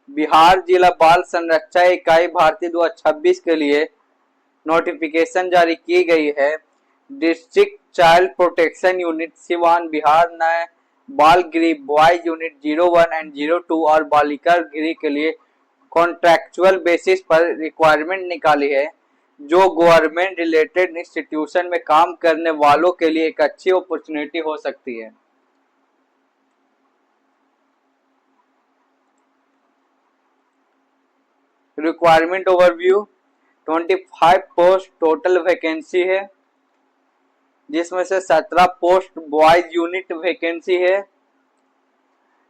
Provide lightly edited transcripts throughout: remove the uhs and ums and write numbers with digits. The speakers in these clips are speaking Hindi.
बिहार जिला बाल संरक्षण इकाई भारतीय 2026 के लिए नोटिफिकेशन जारी की गई है। District child protection unit Siwan Bihar ने बाल गृह बॉयज यूनिट 01 एंड 02 और बालिका गृह के लिए कॉन्ट्रैक्चुअल बेसिस पर रिक्वायरमेंट निकाली है, जो गवर्नमेंट रिलेटेड इंस्टीट्यूशन में काम करने वालों के लिए एक अच्छी अपॉर्चुनिटी हो सकती है। Requirement overview, 25 post total vacancy है, जिसमें से 17 पोस्ट बॉयज यूनिट वैकेंसी है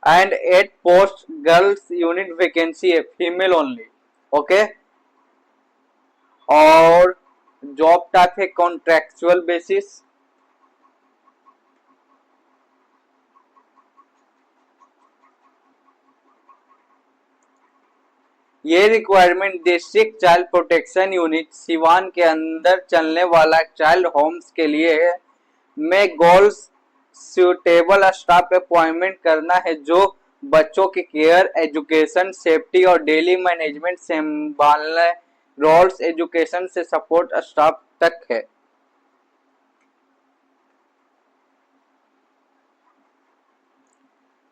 and 8 post girls unit vacancy है, फीमेल ओनली। ओके, और जॉब टाइप है कॉन्ट्रैक्चुअल बेसिस। ये requirement district child protection unit Siwan के अंदर चलने वाला चाइल्ड होम्स के लिए है। में गोल्स सूटेबल स्टाफ अपॉइंटमेंट करना है, जो बच्चों की केयर, एजुकेशन, सेफ्टी और डेली मैनेजमेंट संभालने रोल्स एजुकेशन से सपोर्ट स्टाफ तक है।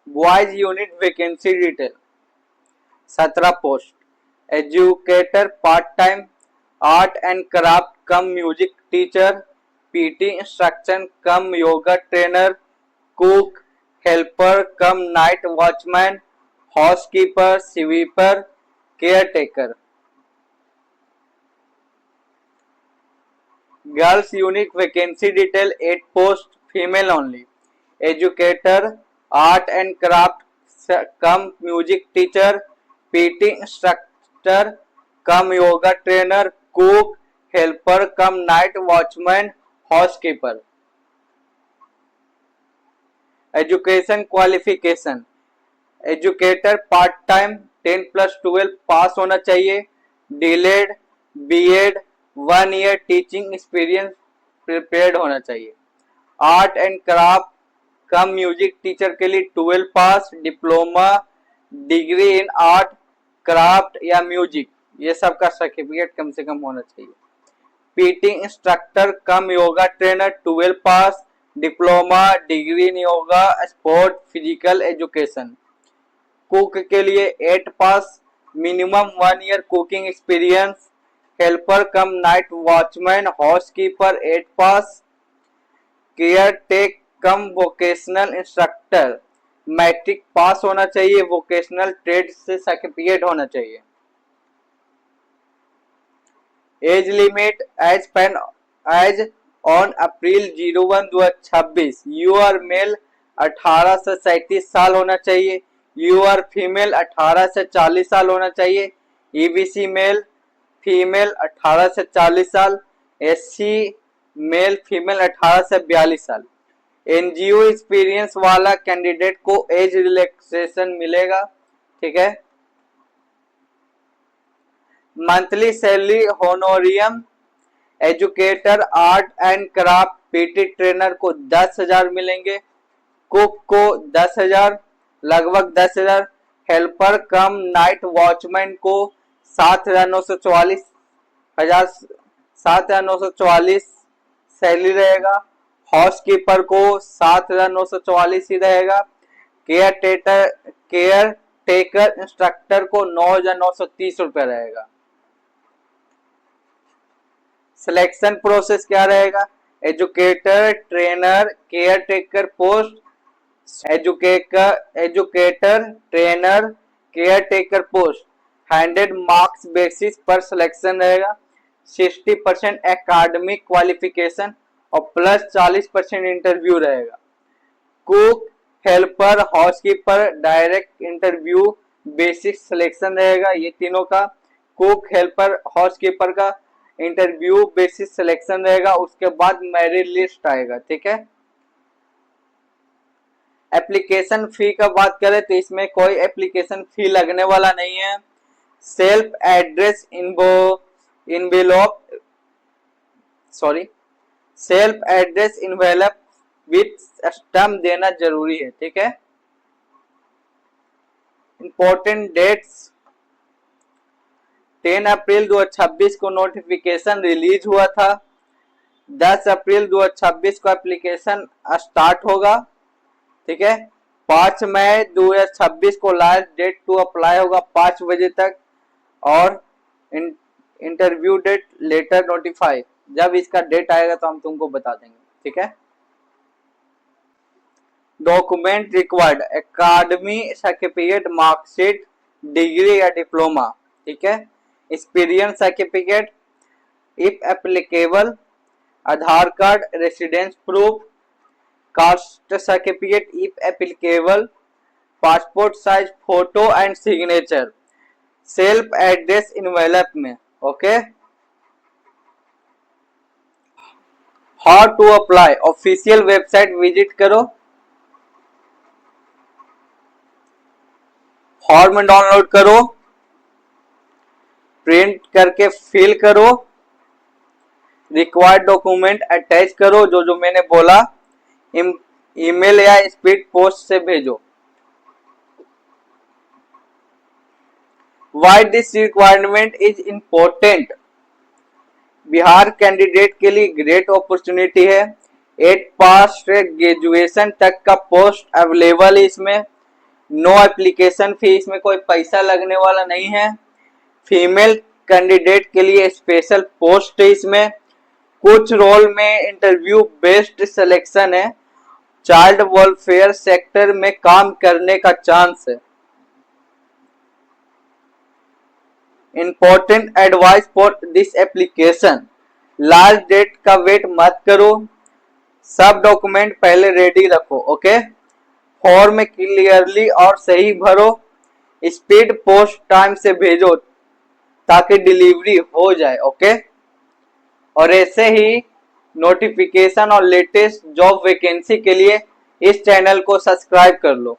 Boys unit vacancy detail, 17 post, educator part time, art and craft cum music teacher, PT instruction come yoga trainer, cook, helper cum night watchman, housekeeper, sweeper, care taker. Girls unit vacancy detail, 8 post, female only, educator, art and craft cum music teacher, PT instructor cum yoga trainer, cook, helper cum night watchman, housekeeper. Education qualification, educator part time 10+12 pass होना चाहिए, डिलेड BEd 1 year teaching experience prepared होना चाहिए। Art and craft cum music teacher के लिए 12 pass, diploma, degree in art, craft या म्यूजिक, ये सब का सर्टिफिकेट कम से कम होना चाहिए। PT instructor cum yoga trainer 12 pass, diploma, degree in yoga, sport, physical education. Cook के लिए 8 pass, minimum 1 year cooking experience. Helper cum night watchman, housekeeper 8 pass. Care take cum vocational instructor matric pass होना चाहिए, वोकेशनल ट्रेड से सर्टिफिकेट होना चाहिए। Age limit as on April 01/2026, U R male 18 से 37 साल होना चाहिए, यू आर फीमेल 18 से 40 साल होना चाहिए, ईबीसी मेल फीमेल 18 से 40 साल, एससी मेल फीमेल 18 से 42 साल। एनजीओ एक्सपीरियंस वाला कैंडिडेट को एज रिलैक्सेशन मिलेगा। ठीक है। Monthly salary honorarium, educator art and craft PT trainer को 10,000 मिलेंगे, कुक को 10,000, लगभग 10,000, हेल्पर कम नाइट वॉचमैन को 7,944 सैलरी रहेगा, हाउसकीपर को 7,944 ही रहेगा, केयर टेकर इंस्ट्रक्टर को 9,930 रुपए रहेगा। सिलेक्शन प्रोसेस क्या रहेगा? Educator, trainer, care taker post, educator, trainer, care taker post 100 marks basis पर सिलेक्शन रहेगा। 60% एकेडमिक क्वालिफिकेशन और प्लस 40% इंटरव्यू रहेगा। Cook, helper, housekeeper direct interview basic selection रहेगा। ये तीनों का कुक, हेल्पर, हाउसकीपर का इंटरव्यू बेसिस सिलेक्शन रहेगा, उसके बाद मेरिट लिस्ट आएगा। ठीक है। एप्लीकेशन फी का बात करें तो इसमें कोई एप्लीकेशन फी लगने वाला नहीं है। Self address envelope with stamp देना जरूरी है। ठीक है। इंपॉर्टेंट डेट्स, 10 अप्रैल 2026 को नोटिफिकेशन रिलीज हुआ था, 10 अप्रैल 2026 को एप्लीकेशन स्टार्ट होगा, ठीक है। 5 मई 2026 को लास्ट डेट टू अप्लाई होगा 5 बजे तक, और इंटरव्यू डेट लेटर नोटिफाई, जब इसका डेट आएगा तो हम तुमको बता देंगे, ठीक है। Document required, academy certificate, marksheet, degree या डिप्लोमा, ठीक है। Experience certificate if applicable, Aadhaar card, residence proof, caste certificate if applicable, passport size photo and signature, self address envelope में, okay. How to apply, official website visit करो, फॉर्म डाउनलोड करो, प्रिंट करके फिल करो, रिक्वायर्ड डॉक्यूमेंट अटैच करो, जो जो मैंने बोला, ईमेल या स्पीड पोस्ट से भेजो। Why this requirement is important? Bihar candidate के लिए ग्रेट अपॉर्चुनिटी है। 8 पास ग्रेजुएशन तक का पोस्ट अवेलेबल है इसमें। नो एप्लीकेशन फी, इसमें कोई पैसा लगने वाला नहीं है। फीमेल कैंडिडेट के लिए स्पेशल पोस्ट है इसमें। कुछ रोल में इंटरव्यू बेस्ड सिलेक्शन है। चाइल्ड वेलफेयर सेक्टर में काम करने का चांस है। Important advice for this application, last date का वेट मत करो, सब डॉक्यूमेंट पहले रेडी रखो, ओके। फॉर्म क्लियरली और सही भरो, स्पीड पोस्ट टाइम से भेजो ताकि डिलीवरी हो जाए, ओके। और ऐसे ही नोटिफिकेशन और लेटेस्ट जॉब वैकेंसी के लिए इस चैनल को सब्सक्राइब कर लो।